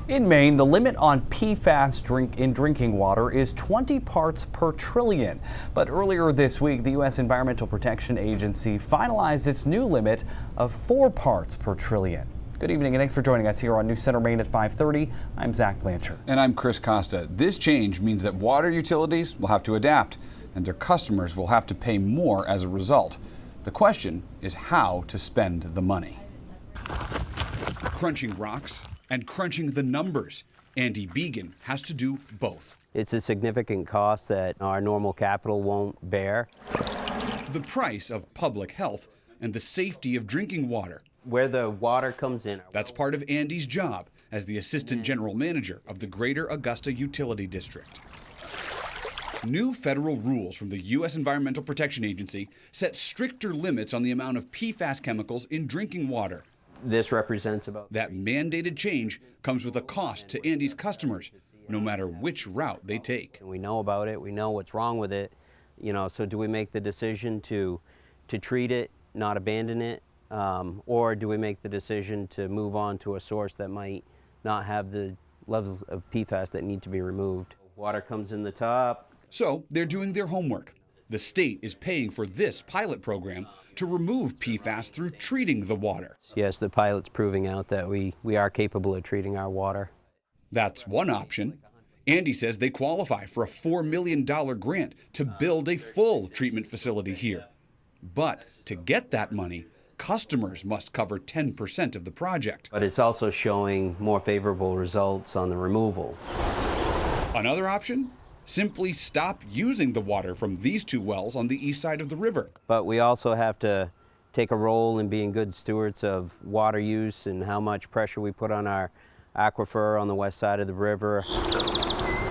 In Maine, the limit on PFAS in drinking water is 20 parts per trillion. But earlier this week, the U.S. Environmental Protection Agency finalized its new limit of 4 parts per trillion. Good evening and thanks for joining us here on News Center Maine at 5:30. I'm Zach Blanchard. And I'm Chris Costa. This change means that water utilities will have to adapt and their customers will have to pay more as a result. The question is how to spend the money. Crunching rocks and crunching the numbers. Andy Began has to do both. It's a significant cost that our normal capital won't bear. The price of public health and the safety of drinking water. Where the water comes in. That's part of Andy's job as the Assistant General Manager of the Greater Augusta Utility District. New federal rules from the U.S. Environmental Protection Agency set stricter limits on the amount of PFAS chemicals in drinking water. This represents about... That mandated change comes with a cost to Andy's customers, no matter which route they take. We know about it, we know what's wrong with it, so do we make the decision to treat it, not abandon it, or do we make the decision to move on to a source that might not have the levels of PFAS that need to be removed? Water comes in the top. So they're doing their homework. The state is paying for this pilot program to remove PFAS through treating the water. Yes, the pilot's proving out that we are capable of treating our water. That's one option. Andy says they qualify for a $4 million grant to build a full treatment facility here. But to get that money, customers must cover 10% of the project. But it's also showing more favorable results on the removal. Another option? Simply stop using the water from these 2 wells on the east side of the river. But we also have to take a role in being good stewards of water use and how much pressure we put on our aquifer on the west side of the river.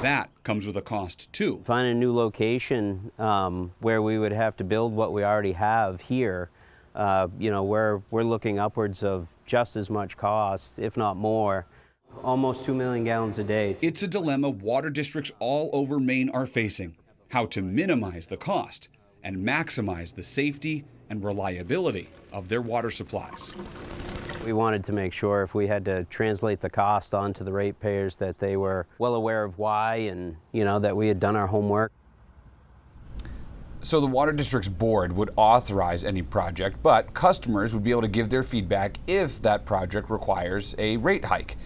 That comes with a cost too. Find a new location where we would have to build what we already have here. We're looking upwards of just as much cost, if not more. Almost 2 million gallons a day. It's a dilemma water districts all over Maine are facing: how to minimize the cost and maximize the safety and reliability of their water supplies. We wanted to make sure if we had to translate the cost onto the ratepayers that they were well aware of why and, that we had done our homework. So the Water District's board would authorize any project, but customers would be able to give their feedback if that project requires a rate hike.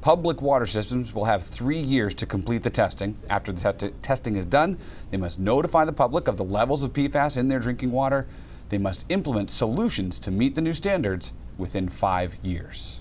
Public water systems will have 3 years to complete the testing. After the testing is done, they must notify the public of the levels of PFAS in their drinking water. They must implement solutions to meet the new standards within 5 years.